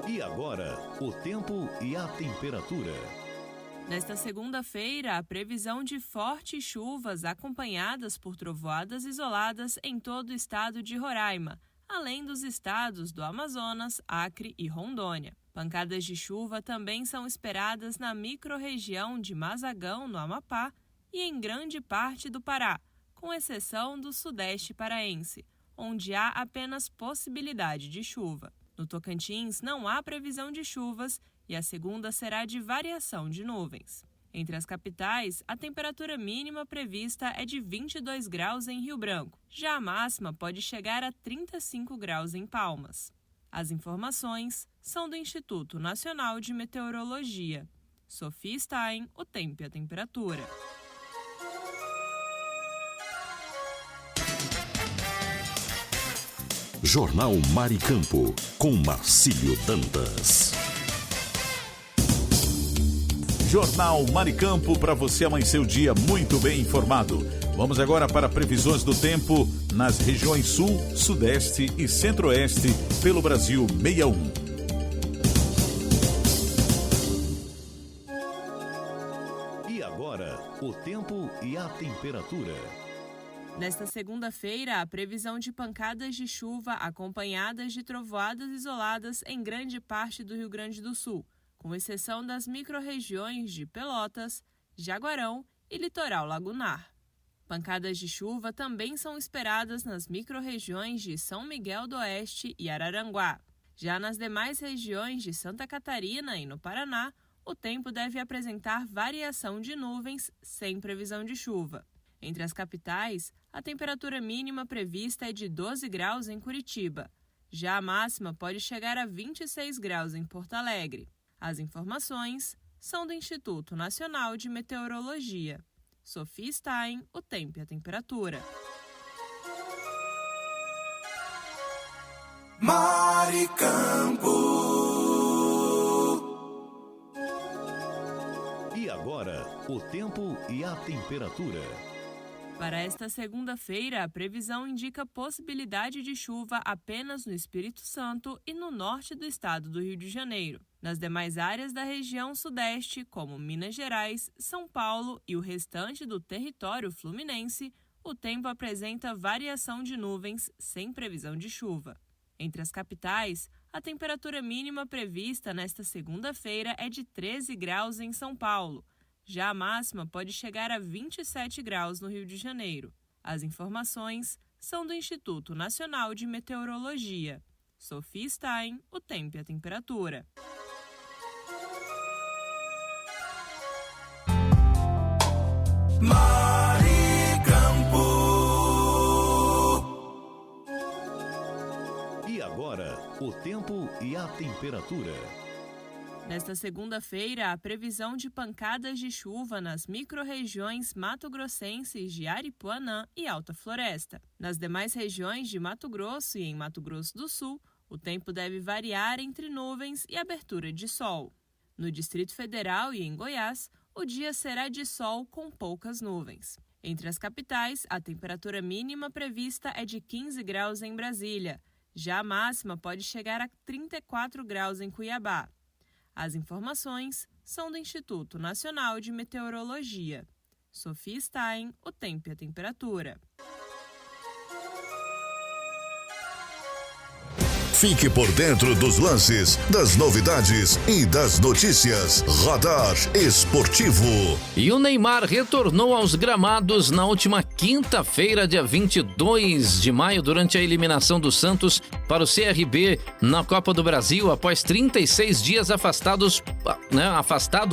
E agora, o tempo e a temperatura. Nesta segunda-feira, a previsão de fortes chuvas acompanhadas por trovoadas isoladas em todo o estado de Roraima, além dos estados do Amazonas, Acre e Rondônia. Pancadas de chuva também são esperadas na microrregião de Mazagão, no Amapá, e em grande parte do Pará, com exceção do sudeste paraense, onde há apenas possibilidade de chuva. No Tocantins, não há previsão de chuvas e a segunda será de variação de nuvens. Entre as capitais, a temperatura mínima prevista é de 22 graus em Rio Branco. Já a máxima pode chegar a 35 graus em Palmas. As informações são do Instituto Nacional de Meteorologia. Sofia Stein, o tempo e a temperatura. Jornal Maricampo, com Marcílio Dantas. Jornal Maricampo, para você amanhecer o dia muito bem informado. Vamos agora para previsões do tempo nas regiões Sul, Sudeste e Centro-Oeste pelo Brasil 61. E agora, o tempo e a temperatura. Nesta segunda-feira, a previsão de pancadas de chuva acompanhadas de trovoadas isoladas em grande parte do Rio Grande do Sul, com exceção das microrregiões de Pelotas, Jaguarão e Litoral Lagunar. Pancadas de chuva também são esperadas nas microrregiões de São Miguel do Oeste e Araranguá. Já nas demais regiões de Santa Catarina e no Paraná, o tempo deve apresentar variação de nuvens sem previsão de chuva. Entre as capitais, a temperatura mínima prevista é de 12 graus em Curitiba. Já a máxima pode chegar a 26 graus em Porto Alegre. As informações são do Instituto Nacional de Meteorologia. Sofia Stein, o tempo e a temperatura. Maricampo. E agora, o tempo e a temperatura. Para esta segunda-feira, a previsão indica possibilidade de chuva apenas no Espírito Santo e no norte do estado do Rio de Janeiro. Nas demais áreas da região sudeste, como Minas Gerais, São Paulo e o restante do território fluminense, o tempo apresenta variação de nuvens sem previsão de chuva. Entre as capitais, a temperatura mínima prevista nesta segunda-feira é de 13 graus em São Paulo. Já a máxima pode chegar a 27 graus no Rio de Janeiro. As informações são do Instituto Nacional de Meteorologia. Sofia Stein, o tempo e a temperatura. Maricampo. E agora, o tempo e a temperatura. Nesta segunda-feira, a previsão de pancadas de chuva nas microrregiões mato-grossenses de Aripuanã e Alta Floresta. Nas demais regiões de Mato Grosso e em Mato Grosso do Sul, O tempo deve variar entre nuvens e abertura de sol. No Distrito Federal e em Goiás, o dia será de sol com poucas nuvens. Entre as capitais, a temperatura mínima prevista é de 15 graus em Brasília. Já a máxima pode chegar a 34 graus em Cuiabá. As informações são do Instituto Nacional de Meteorologia. Sofia Stein, o tempo e a temperatura. Fique por dentro dos lances, das novidades e das notícias. Radar Esportivo. E o Neymar retornou aos gramados na última quinta-feira, dia 22 de maio, durante a eliminação do Santos para o CRB na Copa do Brasil, após 36 dias afastado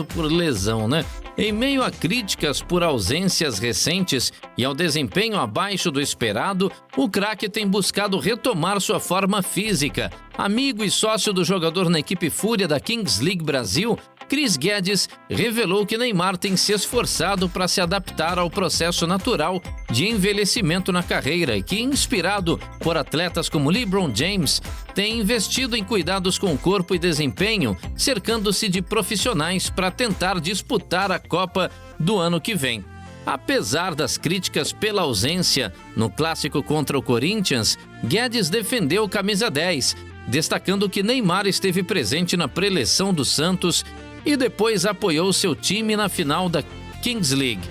por lesão, né? Em meio a críticas por ausências recentes e ao desempenho abaixo do esperado, o craque tem buscado retomar sua forma física. Amigo e sócio do jogador na equipe Fúria da Kings League Brasil, Chris Guedes revelou que Neymar tem se esforçado para se adaptar ao processo natural de envelhecimento na carreira e que, inspirado por atletas como LeBron James, tem investido em cuidados com o corpo e desempenho, cercando-se de profissionais para tentar disputar a Copa do ano que vem. Apesar das críticas pela ausência no clássico contra o Corinthians, Guedes defendeu camisa 10, destacando que Neymar esteve presente na preleção do Santos e depois apoiou seu time na final da Kings League.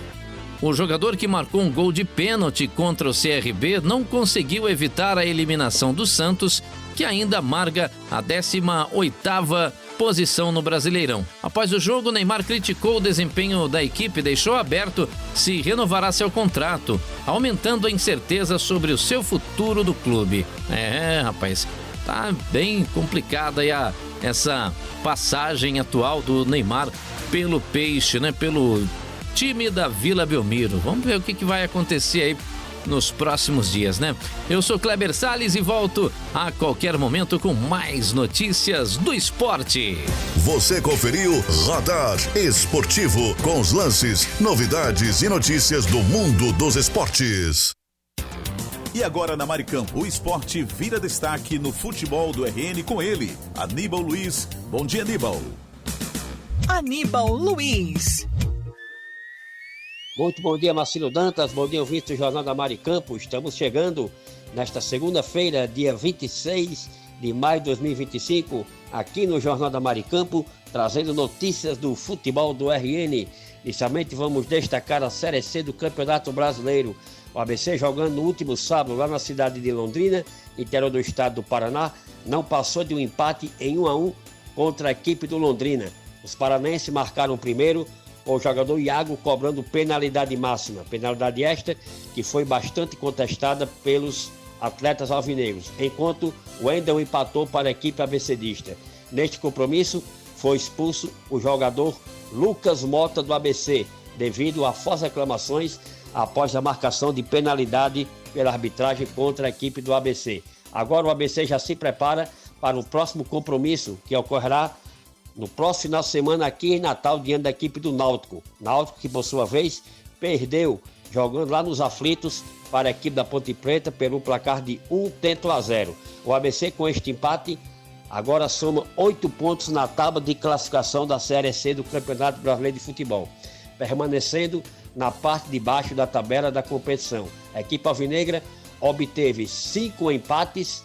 O jogador, que marcou um gol de pênalti contra o CRB, não conseguiu evitar a eliminação do Santos, que ainda amarga a 18ª posição no Brasileirão. Após o jogo, Neymar criticou o desempenho da equipe e deixou aberto se renovará seu contrato, aumentando a incerteza sobre o seu futuro do clube. Rapaz, tá bem complicada aí essa passagem atual do Neymar pelo Peixe, né? Pelo time da Vila Belmiro. Vamos ver o que vai acontecer aí nos próximos dias, né? Eu sou Kleber Salles e volto a qualquer momento com mais notícias do esporte. Você conferiu Radar Esportivo, com os lances, novidades e notícias do mundo dos esportes. E agora na Maricampo, o esporte vira destaque no futebol do RN com ele, Aníbal Luiz. Bom dia, Aníbal. Aníbal Luiz. Muito bom dia, Marcelo Dantas. Bom dia, ouvintes do Jornal da Maricampo. Estamos chegando nesta segunda-feira, dia 26 de maio de 2025, aqui no Jornal da Maricampo, trazendo notícias do futebol do RN. Inicialmente vamos destacar a Série C do Campeonato Brasileiro. O ABC, jogando no último sábado lá na cidade de Londrina, interior do estado do Paraná, não passou de um empate em 1-1 contra a equipe do Londrina. Os paranenses marcaram primeiro, com o jogador Iago cobrando penalidade máxima. Penalidade esta que foi bastante contestada pelos atletas alvinegros, enquanto o Wendel empatou para a equipe abcdista. Neste compromisso foi expulso o jogador Lucas Mota do ABC, devido a fortes reclamações após a marcação de penalidade pela arbitragem contra a equipe do ABC. Agora o ABC já se prepara para o próximo compromisso, que ocorrerá no próximo final de semana aqui em Natal, diante da equipe do Náutico. Náutico que, por sua vez, perdeu jogando lá nos aflitos para a equipe da Ponte Preta pelo placar de 1-0. O ABC, com este empate, agora soma 8 pontos na tábua de classificação da Série C do Campeonato Brasileiro de Futebol, permanecendo na parte de baixo da tabela da competição. A equipe alvinegra obteve 5 empates,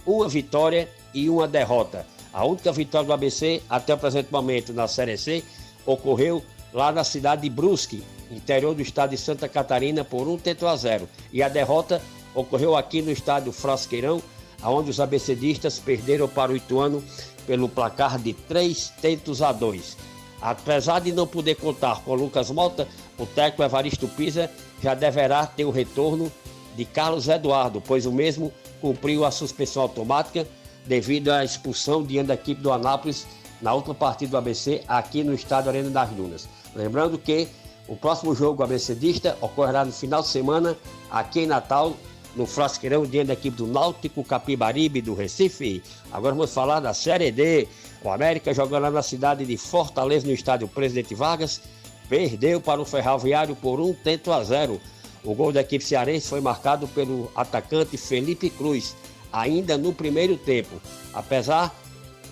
1 vitória e 1 derrota. A única vitória do ABC até o presente momento na Série C ocorreu lá na cidade de Brusque, interior do estado de Santa Catarina, por 1-0. E a derrota ocorreu aqui no estádio Frasqueirão, onde os abcdistas perderam para o Ituano pelo placar de 3-2. Apesar de não poder contar com Lucas Mota, o técnico Evaristo Pisa já deverá ter o retorno de Carlos Eduardo, pois o mesmo cumpriu a suspensão automática devido à expulsão diante da equipe do Anápolis na última partida do ABC aqui no estádio Arena das Dunas. Lembrando que o próximo jogo abcdista ocorrerá no final de semana aqui em Natal, no Frasqueirão, diante da equipe do Náutico Capibaribe do Recife. Agora vamos falar da Série D. O América, jogando lá na cidade de Fortaleza, no estádio Presidente Vargas, perdeu para o Ferroviário por 1-0. O gol da equipe cearense foi marcado pelo atacante Felipe Cruz. ainda no primeiro tempo. Apesar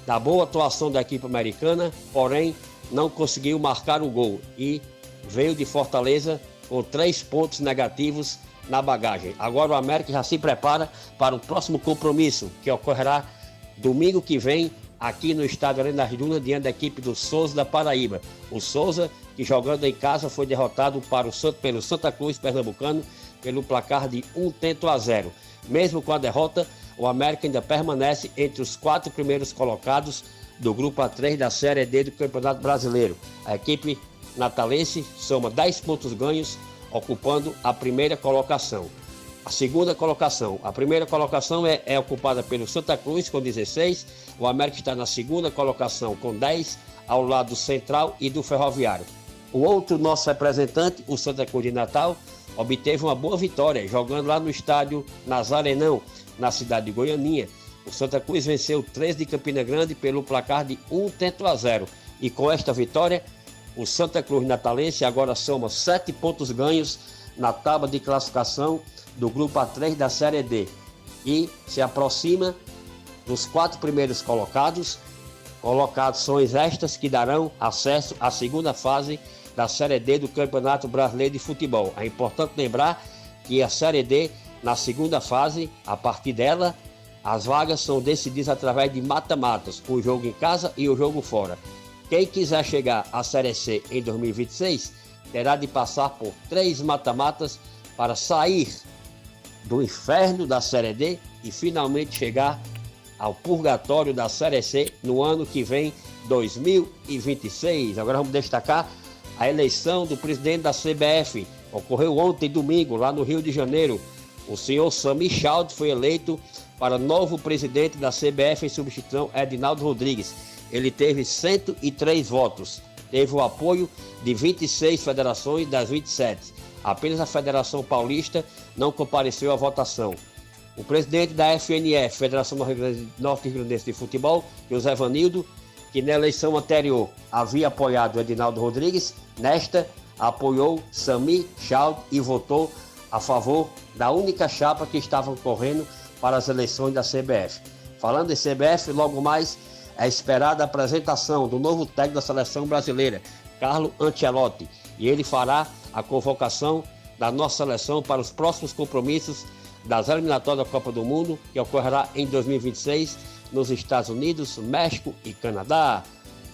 da boa atuação da equipe americana, porém não conseguiu marcar o gol e veio de Fortaleza com 3 pontos negativos na bagagem. Agora o América já se prepara para o próximo compromisso, que ocorrerá domingo que vem aqui no estádio Arena das Dunas, diante da equipe do Souza da Paraíba. O Souza, que jogando em casa, foi derrotado pelo Santa Cruz pernambucano pelo placar de 1-0. Mesmo com a derrota, o América ainda permanece entre os 4 primeiros colocados do grupo A3 da Série D do Campeonato Brasileiro. A equipe natalense soma 10 pontos ganhos, ocupando a primeira colocação. A segunda colocação, a primeira colocação é ocupada pelo Santa Cruz com 16, o América está na segunda colocação com 10, ao lado do Central e do Ferroviário. O outro nosso representante, o Santa Cruz de Natal, obteve uma boa vitória, jogando lá no estádio Nazarenão, na cidade de Goianinha. O Santa Cruz venceu o 13 de Campina Grande pelo placar de 1-0. E com esta vitória, o Santa Cruz natalense agora soma 7 pontos ganhos na tábua de classificação do grupo A3 da Série D e se aproxima dos 4 primeiros colocações estas que darão acesso à segunda fase da Série D do Campeonato Brasileiro de Futebol. É importante lembrar que a Série D, na segunda fase, a partir dela, as vagas são decididas através de mata-matas, o jogo em casa e o jogo fora. Quem quiser chegar à Série C em 2026 terá de passar por 3 mata-matas para sair do inferno da Série D e finalmente chegar ao purgatório da Série C no ano que vem, 2026. Agora vamos destacar a eleição do presidente da CBF. Ocorreu ontem, domingo, lá no Rio de Janeiro. O senhor Sami Chaldi foi eleito para novo presidente da CBF em substituição a Edinaldo Rodrigues. Ele teve 103 votos. Teve o apoio de 26 federações das 27. Apenas a Federação Paulista não compareceu à votação. O presidente da FNF, Federação Norte-Rio-Grandense de Futebol, José Vanildo, que na eleição anterior havia apoiado Edinaldo Rodrigues, nesta apoiou Sami Chaldi e votou a favor da única chapa que estava correndo para as eleições da CBF. Falando em CBF, logo mais é esperada a apresentação do novo técnico da seleção brasileira, Carlo Ancelotti, e ele fará a convocação da nossa seleção para os próximos compromissos das eliminatórias da Copa do Mundo, que ocorrerá em 2026 nos Estados Unidos, México e Canadá.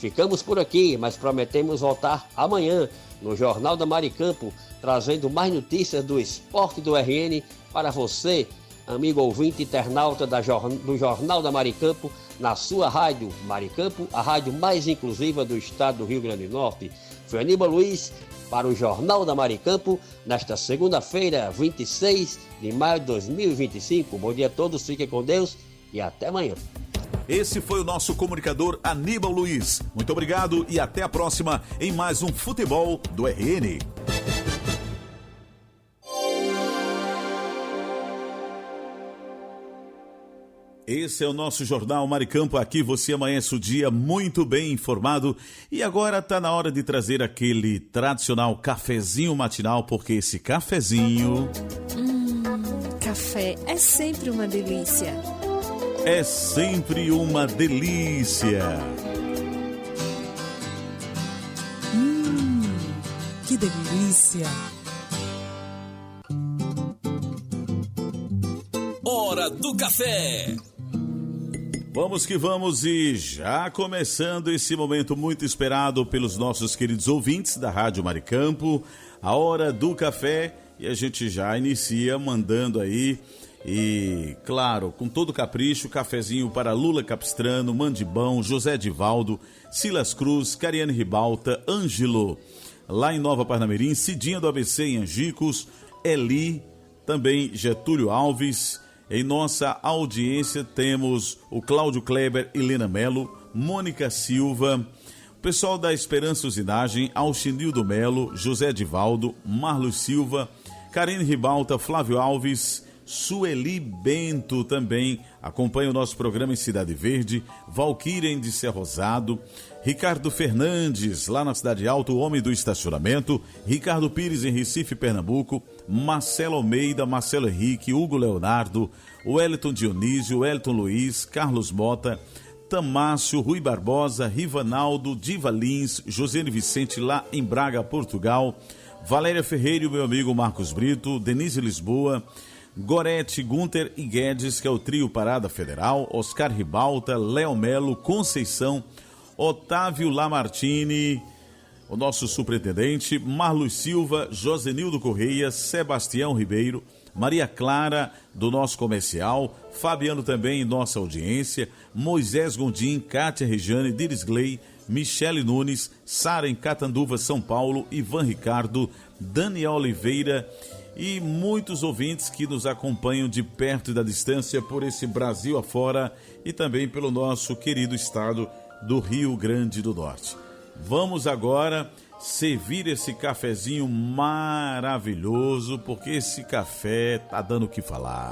Ficamos por aqui, mas prometemos voltar amanhã no Jornal da Maricampo, trazendo mais notícias do esporte do RN para você, amigo ouvinte internauta do Jornal da Maricampo, na sua rádio Maricampo, a rádio mais inclusiva do estado do Rio Grande do Norte. Foi Aníbal Luiz para o Jornal da Maricampo, nesta segunda-feira, 26 de maio de 2025. Bom dia a todos, fiquem com Deus e até amanhã. Esse foi o nosso comunicador Aníbal Luiz. Muito obrigado e até a próxima em mais um Futebol do RN. Esse é o nosso Jornal Maricampo. Aqui você amanhece o dia muito bem informado. E agora está na hora de trazer aquele tradicional cafezinho matinal, porque esse cafezinho... Café é sempre uma delícia. É sempre uma delícia. Que delícia. Hora do café. Vamos que vamos, e já começando esse momento muito esperado pelos nossos queridos ouvintes da Rádio Maricampo, a Hora do Café, e a gente já inicia mandando aí, e claro, com todo capricho, cafezinho para Lula Capistrano, Mandibão, José Divaldo, Silas Cruz, Cariane Ribalta, Ângelo, lá em Nova Parnamirim, Cidinha do ABC em Angicos, Eli, também Getúlio Alves. Em nossa audiência temos o Cláudio Kleber, Helena Melo, Mônica Silva, o pessoal da Esperança Usinagem, Alchinildo Melo, José Divaldo, Marlos Silva, Karine Ribalta, Flávio Alves, Sueli Bento também acompanha o nosso programa em Cidade Verde, Valquíria em de Ser Rosado, Ricardo Fernandes, lá na Cidade Alta, o homem do estacionamento. Ricardo Pires, em Recife, Pernambuco. Marcelo Almeida, Marcelo Henrique, Hugo Leonardo, Wellington Dionísio, Wellington Luiz, Carlos Mota, Tamácio, Rui Barbosa, Rivanaldo, Diva Lins, Josiane Vicente, lá em Braga, Portugal. Valéria Ferreira e o meu amigo Marcos Brito, Denise Lisboa, Gorete, Gunter e Guedes, que é o trio Parada Federal, Oscar Ribalta, Léo Melo, Conceição, Otávio Lamartine, o nosso superintendente, Marlos Silva, Josenildo Correia, Sebastião Ribeiro, Maria Clara, do nosso comercial, Fabiano também em nossa audiência, Moisés Gondim, Kátia Regiane, Diris Gley, Michele Nunes, Sara em Catanduva, São Paulo, Ivan Ricardo, Daniel Oliveira e muitos ouvintes que nos acompanham de perto e da distância por esse Brasil afora e também pelo nosso querido estado do Rio Grande do Norte. Vamos agora servir esse cafezinho maravilhoso, porque esse café tá dando o que falar.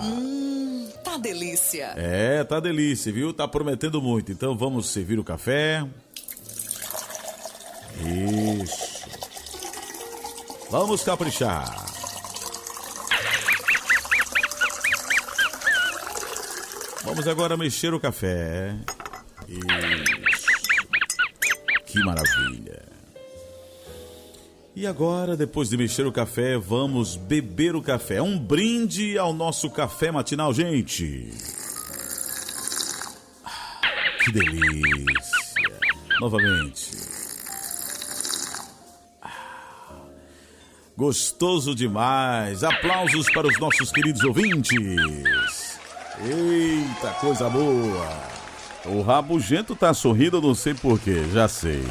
Tá delícia. É, tá delícia, viu? Tá prometendo muito. Então vamos servir o café. Isso. Vamos caprichar. Vamos agora mexer o café. Isso. Que maravilha. E agora, depois de mexer o café, vamos beber o café. Um brinde ao nosso café matinal, gente. Que delícia. Novamente. Gostoso demais. Aplausos para os nossos queridos ouvintes. Eita, coisa boa. O Rabugento tá sorrindo, não sei porquê, já sei.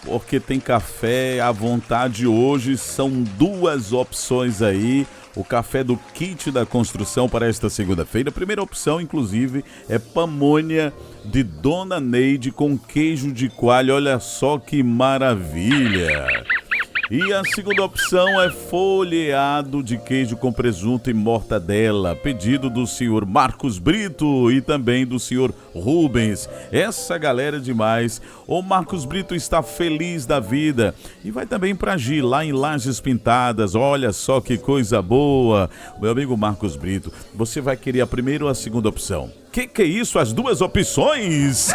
Porque tem café à vontade hoje, são 2 opções aí. O café do kit da construção para esta segunda-feira. A primeira opção, inclusive, é pamonha de Dona Neide com queijo de coalho. Olha só que maravilha! E a segunda opção é folheado de queijo com presunto e mortadela, pedido do senhor Marcos Brito e também do senhor Rubens. Essa galera é demais. O Marcos Brito está feliz da vida. E vai também para Gi, lá em Lajes Pintadas. Olha só que coisa boa. Meu amigo Marcos Brito, você vai querer a primeira ou a segunda opção? Que é isso? As 2 opções?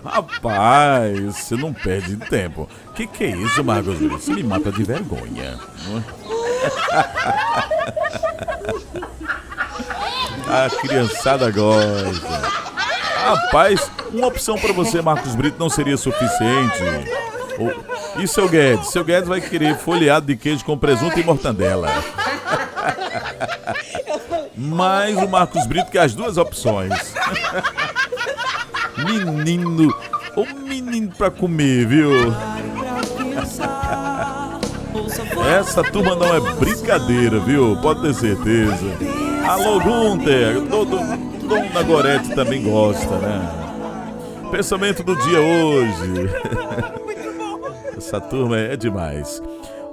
Rapaz, você não perde tempo. Que é isso, Marcos Brito? Você me mata de vergonha. A criançada gosta. Rapaz, uma opção para você, Marcos Brito, não seria suficiente. E seu Guedes? Seu Guedes vai querer folheado de queijo com presunto e mortadela. Mas o Marcos Brito quer as 2 opções. Menino, o menino pra comer, viu? Essa turma não é brincadeira, viu? Pode ter certeza. Alô, Gunter, Dona Gorete também gosta, né? Pensamento do dia hoje. Essa turma é demais.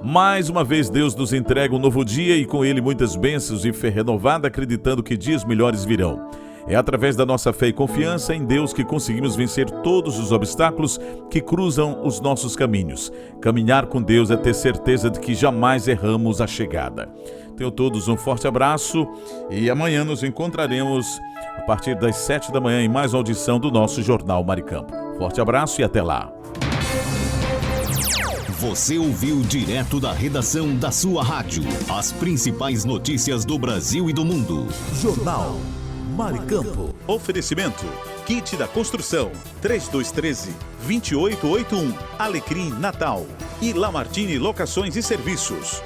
Mais uma vez Deus nos entrega um novo dia e com ele muitas bênçãos e fé renovada, acreditando que dias melhores virão. É através da nossa fé e confiança em Deus que conseguimos vencer todos os obstáculos que cruzam os nossos caminhos. Caminhar com Deus é ter certeza de que jamais erramos a chegada. Tenham todos um forte abraço e amanhã nos encontraremos a partir das 7 da manhã em mais uma audição do nosso Jornal Maricampo. Forte abraço e até lá. Você ouviu direto da redação da sua rádio as principais notícias do Brasil e do mundo. Jornal Maricampo. Oferecimento: Kit da Construção 3213-2881 Alecrim Natal e Lamartine Locações e Serviços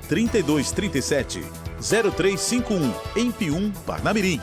84-3237-0351 em Pium, Parnamirim.